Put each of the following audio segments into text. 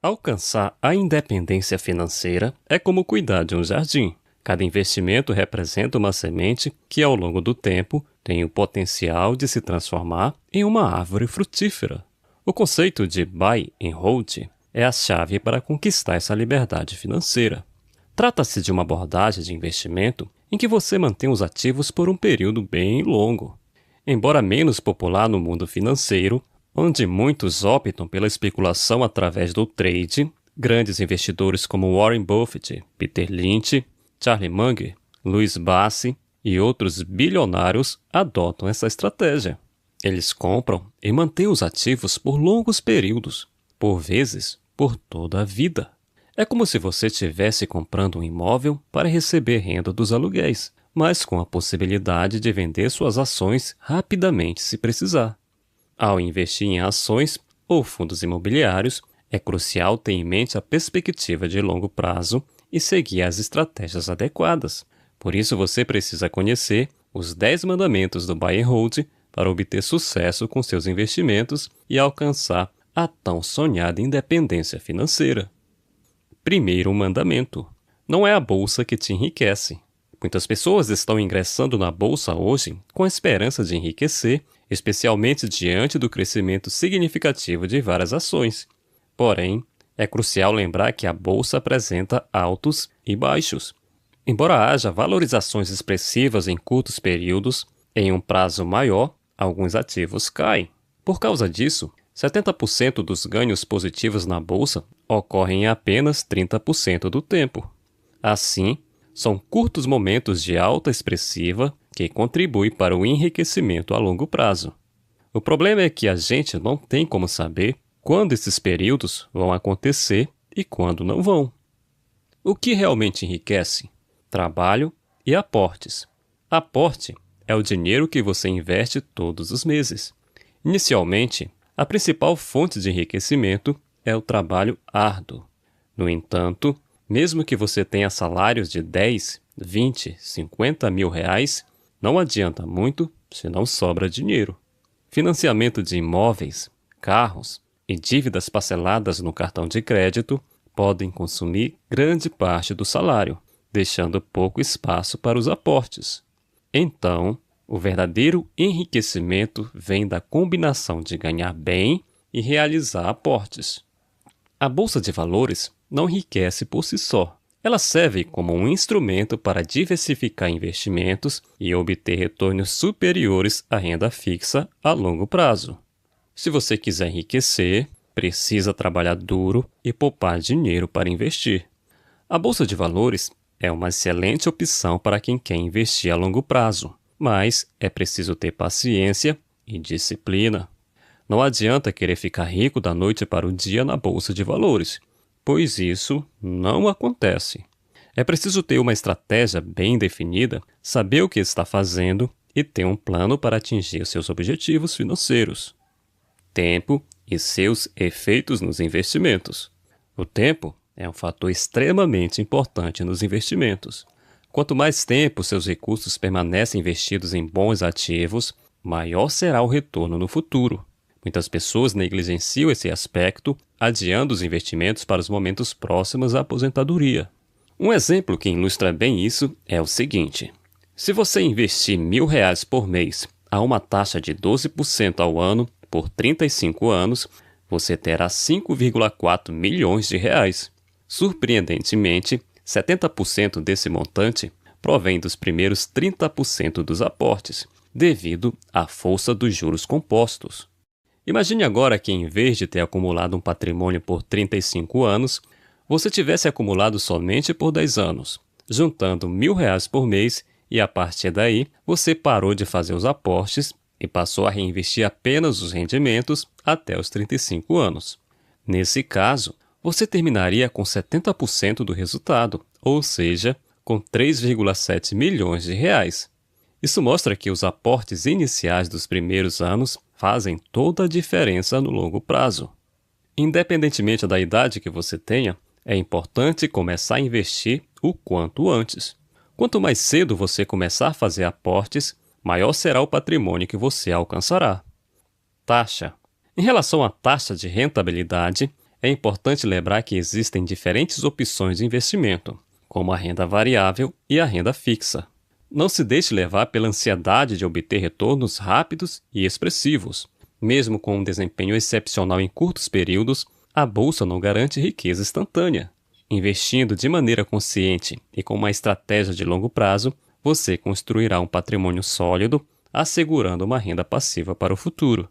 Alcançar a independência financeira é como cuidar de um jardim. Cada investimento representa uma semente que, ao longo do tempo, tem o potencial de se transformar em uma árvore frutífera. O conceito de buy and hold é a chave para conquistar essa liberdade financeira. Trata-se de uma abordagem de investimento em que você mantém os ativos por um período bem longo. Embora menos popular no mundo financeiro, onde muitos optam pela especulação através do trade, grandes investidores como Warren Buffett, Peter Lynch, Charlie Munger, Louis Bassi e outros bilionários adotam essa estratégia. Eles compram e mantêm os ativos por longos períodos, por vezes por toda a vida. É como se você estivesse comprando um imóvel para receber renda dos aluguéis, mas com a possibilidade de vender suas ações rapidamente se precisar. Ao investir em ações ou fundos imobiliários, é crucial ter em mente a perspectiva de longo prazo e seguir as estratégias adequadas. Por isso você precisa conhecer os 10 mandamentos do Buy and Hold para obter sucesso com seus investimentos e alcançar a tão sonhada independência financeira. Primeiro mandamento: não é a bolsa que te enriquece. Muitas pessoas estão ingressando na bolsa hoje com a esperança de enriquecer, especialmente diante do crescimento significativo de várias ações. Porém, é crucial lembrar que a bolsa apresenta altos e baixos. Embora haja valorizações expressivas em curtos períodos, em um prazo maior, alguns ativos caem. Por causa disso, 70% dos ganhos positivos na bolsa ocorrem em apenas 30% do tempo. Assim, são curtos momentos de alta expressiva que contribuem para o enriquecimento a longo prazo. O problema é que a gente não tem como saber quando esses períodos vão acontecer e quando não vão. O que realmente enriquece? Trabalho e aportes. Aporte é o dinheiro que você investe todos os meses. Inicialmente, a principal fonte de enriquecimento é o trabalho árduo. No entanto, mesmo que você tenha salários de 10, 20, 50 mil reais, não adianta muito se não sobra dinheiro. Financiamento de imóveis, carros e dívidas parceladas no cartão de crédito podem consumir grande parte do salário, deixando pouco espaço para os aportes. Então, o verdadeiro enriquecimento vem da combinação de ganhar bem e realizar aportes. A bolsa de valores não enriquece por si só. Ela serve como um instrumento para diversificar investimentos e obter retornos superiores à renda fixa a longo prazo. Se você quiser enriquecer, precisa trabalhar duro e poupar dinheiro para investir. A bolsa de valores é uma excelente opção para quem quer investir a longo prazo, mas é preciso ter paciência e disciplina. Não adianta querer ficar rico da noite para o dia na bolsa de valores, pois isso não acontece. É preciso ter uma estratégia bem definida, saber o que está fazendo e ter um plano para atingir seus objetivos financeiros. Tempo e seus efeitos nos investimentos. O tempo é um fator extremamente importante nos investimentos. Quanto mais tempo seus recursos permanecem investidos em bons ativos, maior será o retorno no futuro. Muitas pessoas negligenciam esse aspecto, adiando os investimentos para os momentos próximos à aposentadoria. Um exemplo que ilustra bem isso é o seguinte: se você investir R$1.000 por mês a uma taxa de 12% ao ano por 35 anos, você terá 5,4 milhões de reais. Surpreendentemente, 70% desse montante provém dos primeiros 30% dos aportes, devido à força dos juros compostos. Imagine agora que, em vez de ter acumulado um patrimônio por 35 anos, você tivesse acumulado somente por 10 anos, juntando R$1.000 por mês e, a partir daí, você parou de fazer os aportes e passou a reinvestir apenas os rendimentos até os 35 anos. Nesse caso, você terminaria com 70% do resultado, ou seja, com 3,7 milhões de reais. Isso mostra que os aportes iniciais dos primeiros anos fazem toda a diferença no longo prazo. Independentemente da idade que você tenha, é importante começar a investir o quanto antes. Quanto mais cedo você começar a fazer aportes, maior será o patrimônio que você alcançará. Taxa. Em relação à taxa de rentabilidade, É importante lembrar que existem diferentes opções de investimento, como a renda variável e a renda fixa. Não se deixe levar pela ansiedade de obter retornos rápidos e expressivos. Mesmo com um desempenho excepcional em curtos períodos, a bolsa não garante riqueza instantânea. Investindo de maneira consciente e com uma estratégia de longo prazo, você construirá um patrimônio sólido, assegurando uma renda passiva para o futuro.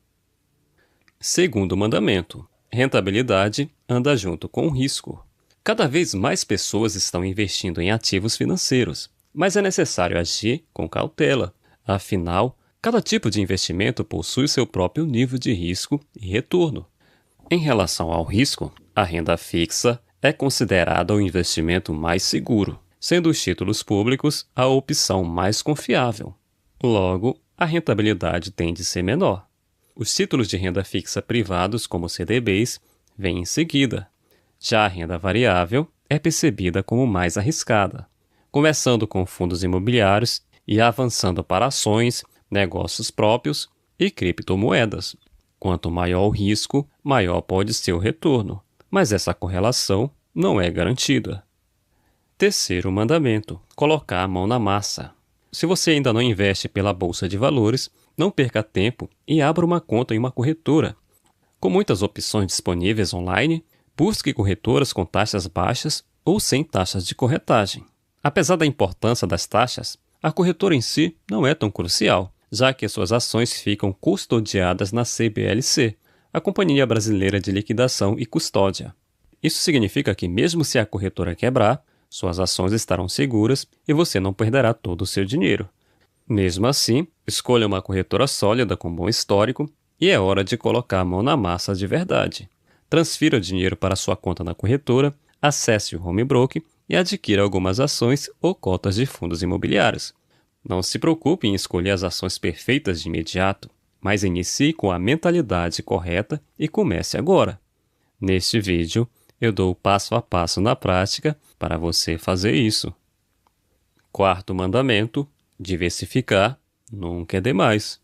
Segundo mandamento: rentabilidade anda junto com o risco. Cada vez mais pessoas estão investindo em ativos financeiros, mas é necessário agir com cautela. Afinal, cada tipo de investimento possui seu próprio nível de risco e retorno. Em relação ao risco, a renda fixa é considerada o investimento mais seguro, sendo os títulos públicos a opção mais confiável. Logo, a rentabilidade tende a ser menor. Os títulos de renda fixa privados, como CDBs, vêm em seguida. Já a renda variável é percebida como mais arriscada, começando com fundos imobiliários e avançando para ações, negócios próprios e criptomoedas. Quanto maior o risco, maior pode ser o retorno, mas essa correlação não é garantida. Terceiro mandamento: colocar a mão na massa. Se você ainda não investe pela Bolsa de Valores, não perca tempo e abra uma conta em uma corretora. Com muitas opções disponíveis online, busque corretoras com taxas baixas ou sem taxas de corretagem. Apesar da importância das taxas, a corretora em si não é tão crucial, já que suas ações ficam custodiadas na CBLC, a Companhia Brasileira de Liquidação e Custódia. Isso significa que mesmo se a corretora quebrar, suas ações estarão seguras e você não perderá todo o seu dinheiro. Mesmo assim, escolha uma corretora sólida com bom histórico e é hora de colocar a mão na massa de verdade. Transfira o dinheiro para sua conta na corretora, acesse o home broker e adquira algumas ações ou cotas de fundos imobiliários. Não se preocupe em escolher as ações perfeitas de imediato, mas inicie com a mentalidade correta e comece agora. Neste vídeo, eu dou o passo a passo na prática para você fazer isso. Quarto mandamento: diversificar nunca é demais.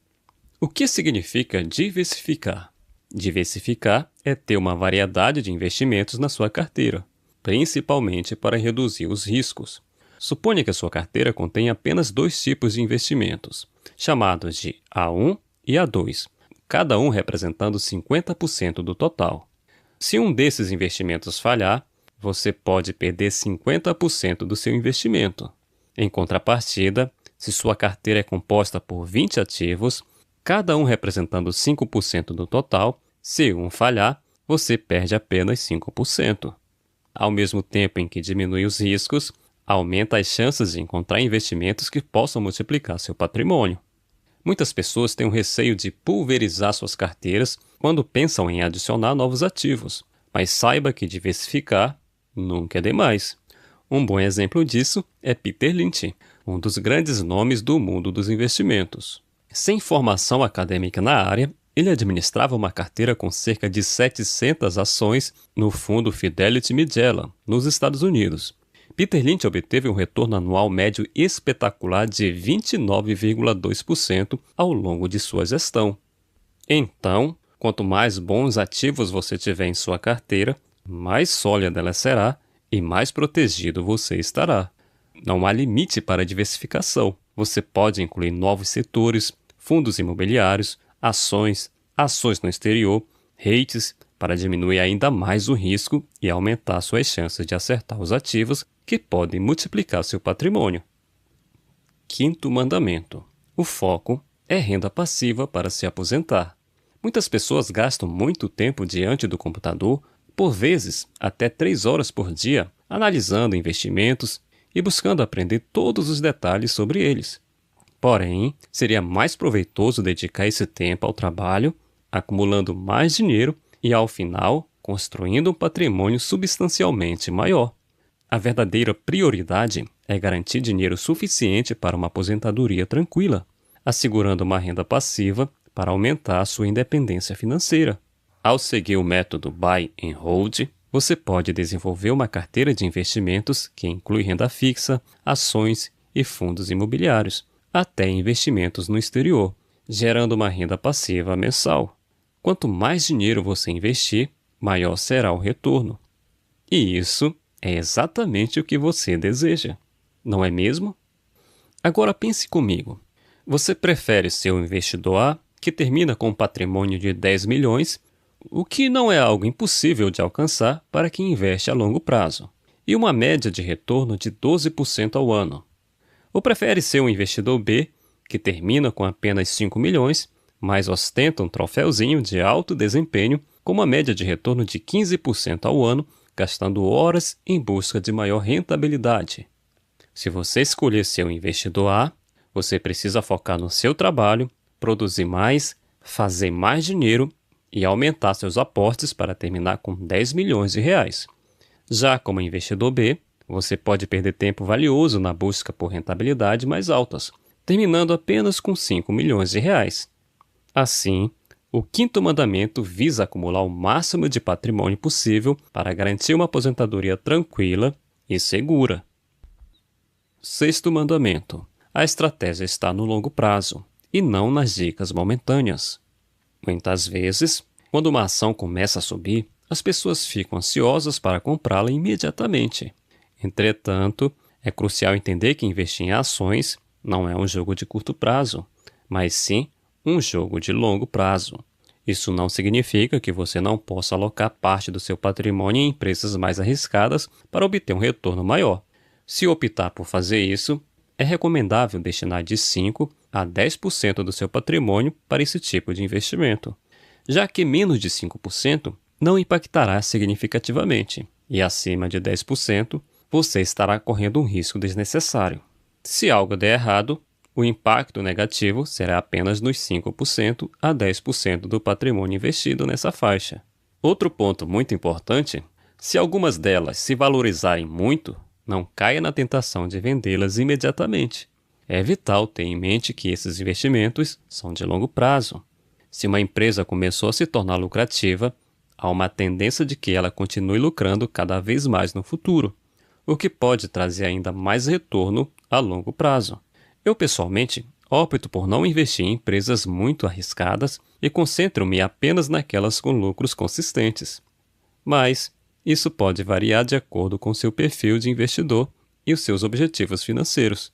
O que significa diversificar? Diversificar é ter uma variedade de investimentos na sua carteira, principalmente para reduzir os riscos. Suponha que a sua carteira contém apenas 2 tipos de investimentos, chamados de A1 e A2, cada um representando 50% do total. Se um desses investimentos falhar, você pode perder 50% do seu investimento. Em contrapartida, se sua carteira é composta por 20 ativos, cada um representando 5% do total, se um falhar, você perde apenas 5%. Ao mesmo tempo em que diminui os riscos, aumenta as chances de encontrar investimentos que possam multiplicar seu patrimônio. Muitas pessoas têm o receio de pulverizar suas carteiras quando pensam em adicionar novos ativos, mas saiba que diversificar nunca é demais. Um bom exemplo disso é Peter Lynch, um dos grandes nomes do mundo dos investimentos. Sem formação acadêmica na área, ele administrava uma carteira com cerca de 700 ações no fundo Fidelity Magellan, nos Estados Unidos. Peter Lynch obteve um retorno anual médio espetacular de 29,2% ao longo de sua gestão. Então, quanto mais bons ativos você tiver em sua carteira, mais sólida ela será e mais protegido você estará. Não há limite para a diversificação. Você pode incluir novos setores, fundos imobiliários, ações no exterior, REITs, para diminuir ainda mais o risco e aumentar suas chances de acertar os ativos que podem multiplicar seu patrimônio. Quinto mandamento: o foco é renda passiva para se aposentar. Muitas pessoas gastam muito tempo diante do computador, por vezes até 3 horas por dia, analisando investimentos e buscando aprender todos os detalhes sobre eles. Porém, seria mais proveitoso dedicar esse tempo ao trabalho, acumulando mais dinheiro e, ao final, construindo um patrimônio substancialmente maior. A verdadeira prioridade é garantir dinheiro suficiente para uma aposentadoria tranquila, assegurando uma renda passiva para aumentar a sua independência financeira. Ao seguir o método Buy and Hold, você pode desenvolver uma carteira de investimentos que inclui renda fixa, ações e fundos imobiliários, até investimentos no exterior, gerando uma renda passiva mensal. Quanto mais dinheiro você investir, maior será o retorno. E isso é exatamente o que você deseja, não é mesmo? Agora pense comigo. Você prefere ser um investidor A que termina com um patrimônio de 10 milhões, o que não é algo impossível de alcançar para quem investe a longo prazo, e uma média de retorno de 12% ao ano? Ou prefere ser um investidor B que termina com apenas 5 milhões, mas ostenta um troféuzinho de alto desempenho com uma média de retorno de 15% ao ano, gastando horas em busca de maior rentabilidade? Se você escolher ser um investidor A, você precisa focar no seu trabalho, produzir mais, fazer mais dinheiro e aumentar seus aportes para terminar com 10 milhões de reais. Já como investidor B, você pode perder tempo valioso na busca por rentabilidade mais altas, terminando apenas com 5 milhões de reais. Assim, o quinto mandamento visa acumular o máximo de patrimônio possível para garantir uma aposentadoria tranquila e segura. Sexto mandamento: a estratégia está no longo prazo e não nas dicas momentâneas. Muitas vezes, quando uma ação começa a subir, as pessoas ficam ansiosas para comprá-la imediatamente. Entretanto, é crucial entender que investir em ações não é um jogo de curto prazo, mas sim um jogo de longo prazo. Isso não significa que você não possa alocar parte do seu patrimônio em empresas mais arriscadas para obter um retorno maior. Se optar por fazer isso, é recomendável destinar de 5% a 10% do seu patrimônio para esse tipo de investimento, já que menos de 5% não impactará significativamente, e acima de 10% você estará correndo um risco desnecessário. Se algo der errado, o impacto negativo será apenas nos 5% a 10% do patrimônio investido nessa faixa. Outro ponto muito importante: se algumas delas se valorizarem muito, não caia na tentação de vendê-las imediatamente. É vital ter em mente que esses investimentos são de longo prazo. Se uma empresa começou a se tornar lucrativa, há uma tendência de que ela continue lucrando cada vez mais no futuro, o que pode trazer ainda mais retorno a longo prazo. Eu, pessoalmente, opto por não investir em empresas muito arriscadas e concentro-me apenas naquelas com lucros consistentes. Mas isso pode variar de acordo com seu perfil de investidor e os seus objetivos financeiros.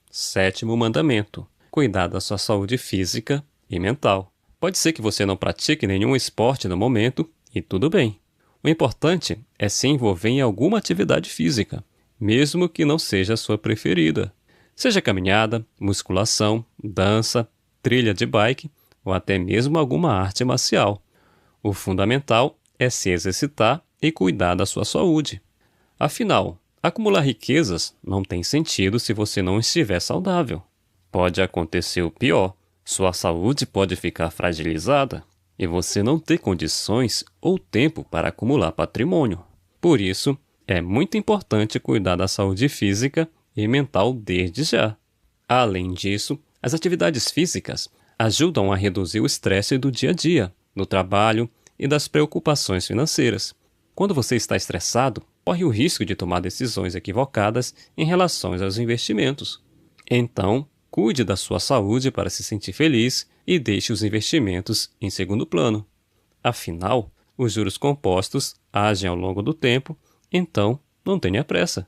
Sétimo mandamento: cuidar da sua saúde física e mental. Pode ser que você não pratique nenhum esporte no momento, e tudo bem. O importante é se envolver em alguma atividade física, mesmo que não seja a sua preferida. Seja caminhada, musculação, dança, trilha de bike ou até mesmo alguma arte marcial. O fundamental é se exercitar e cuidar da sua saúde. Afinal, acumular riquezas não tem sentido se você não estiver saudável. Pode acontecer o pior: sua saúde pode ficar fragilizada e você não ter condições ou tempo para acumular patrimônio. Por isso, é muito importante cuidar da saúde física e mental desde já. Além disso, as atividades físicas ajudam a reduzir o estresse do dia a dia, do trabalho e das preocupações financeiras. Quando você está estressado, corre o risco de tomar decisões equivocadas em relação aos investimentos. Então, cuide da sua saúde para se sentir feliz e deixe os investimentos em segundo plano. Afinal, os juros compostos agem ao longo do tempo, então não tenha pressa.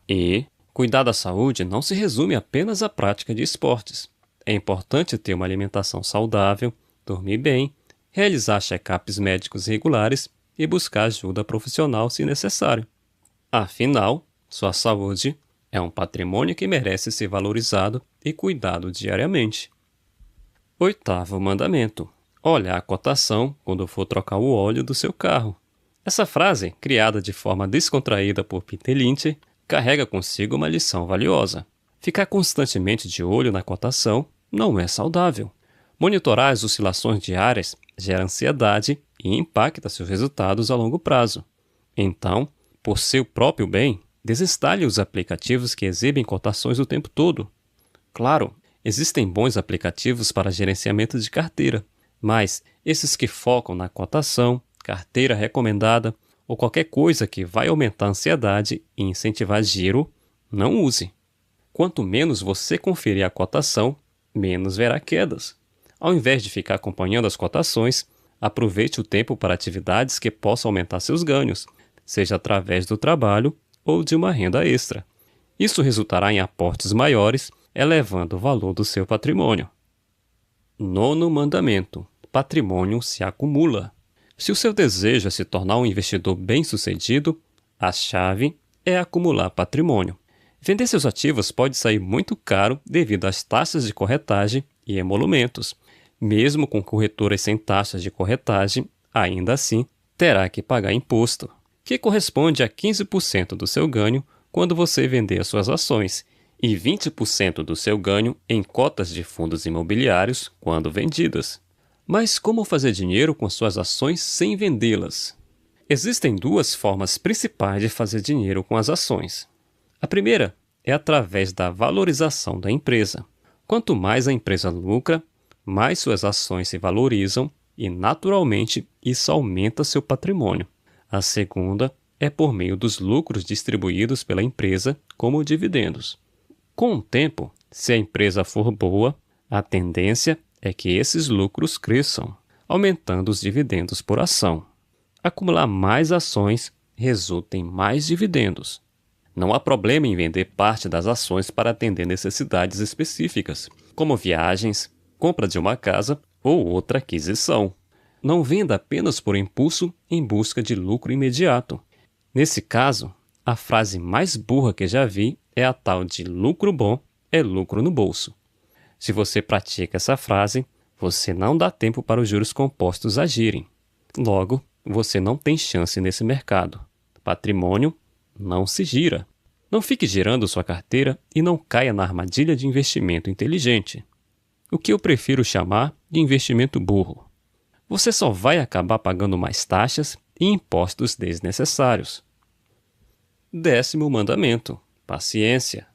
E cuidar da saúde não se resume apenas à prática de esportes. É importante ter uma alimentação saudável, dormir bem, realizar check-ups médicos regulares e buscar ajuda profissional se necessário. Afinal, sua saúde é um patrimônio que merece ser valorizado e cuidado diariamente. Oitavo mandamento: olhar a cotação quando for trocar o óleo do seu carro. Essa frase, criada de forma descontraída por Peter Lynch, carrega consigo uma lição valiosa. Ficar constantemente de olho na cotação não é saudável. Monitorar as oscilações diárias gera ansiedade e impacta seus resultados a longo prazo. Então, por seu próprio bem, desinstale os aplicativos que exibem cotações o tempo todo. Claro, existem bons aplicativos para gerenciamento de carteira, mas esses que focam na cotação, carteira recomendada ou qualquer coisa que vai aumentar a ansiedade e incentivar giro, não use. Quanto menos você conferir a cotação, menos verá quedas. Ao invés de ficar acompanhando as cotações, Aproveite o tempo para atividades que possam aumentar seus ganhos, seja através do trabalho ou de uma renda extra. Isso resultará em aportes maiores, elevando o valor do seu patrimônio. 9º mandamento: patrimônio se acumula. Se o seu desejo é se tornar um investidor bem-sucedido, a chave é acumular patrimônio. Vender seus ativos pode sair muito caro devido às taxas de corretagem e emolumentos. Mesmo com corretoras sem taxas de corretagem, ainda assim terá que pagar imposto, que corresponde a 15% do seu ganho quando você vender as suas ações e 20% do seu ganho em cotas de fundos imobiliários quando vendidas. Mas como fazer dinheiro com suas ações sem vendê-las? Existem duas formas principais de fazer dinheiro com as ações. A primeira é através da valorização da empresa. Quanto mais a empresa lucra, mais suas ações se valorizam e, naturalmente, isso aumenta seu patrimônio. A segunda é por meio dos lucros distribuídos pela empresa como dividendos. Com o tempo, se a empresa for boa, a tendência é que esses lucros cresçam, aumentando os dividendos por ação. Acumular mais ações resulta em mais dividendos. Não há problema em vender parte das ações para atender necessidades específicas, como viagens, compra de uma casa ou outra aquisição. Não venda apenas por impulso em busca de lucro imediato. Nesse caso, a frase mais burra que já vi é a tal de lucro bom é lucro no bolso. Se você pratica essa frase, você não dá tempo para os juros compostos agirem. Logo, você não tem chance nesse mercado. Patrimônio não se gira. Não fique girando sua carteira e não caia na armadilha de investimento inteligente, o que eu prefiro chamar de investimento burro. Você só vai acabar pagando mais taxas e impostos desnecessários. 10º mandamento: paciência.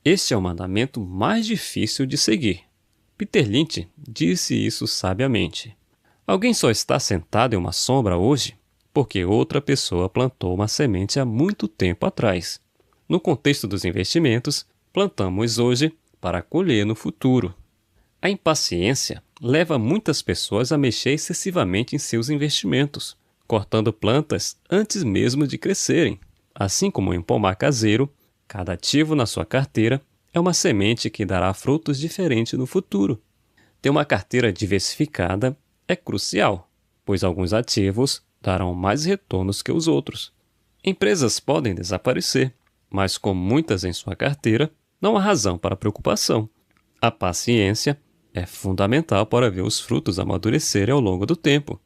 Este é o mandamento mais difícil de seguir. Peter Lynch disse isso sabiamente. Alguém só está sentado em uma sombra hoje porque outra pessoa plantou uma semente há muito tempo atrás. No contexto dos investimentos, plantamos hoje para colher no futuro. A impaciência leva muitas pessoas a mexer excessivamente em seus investimentos, cortando plantas antes mesmo de crescerem. Assim como em um pomar caseiro, cada ativo na sua carteira é uma semente que dará frutos diferentes no futuro. Ter uma carteira diversificada é crucial, pois alguns ativos darão mais retornos que os outros. Empresas podem desaparecer, mas com muitas em sua carteira, não há razão para preocupação. A paciência é fundamental para ver os frutos amadurecerem ao longo do tempo.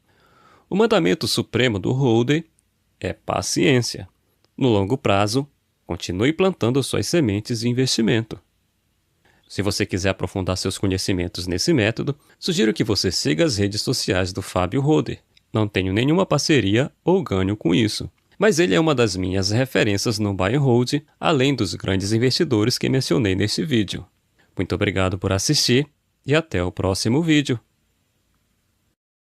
O mandamento supremo do Hold'em é paciência. No longo prazo, continue plantando suas sementes de investimento. Se você quiser aprofundar seus conhecimentos nesse método, sugiro que você siga as redes sociais do Fábio Roder. Não tenho nenhuma parceria ou ganho com isso, mas ele é uma das minhas referências no Buy and Hold, além dos grandes investidores que mencionei neste vídeo. Muito obrigado por assistir e até o próximo vídeo.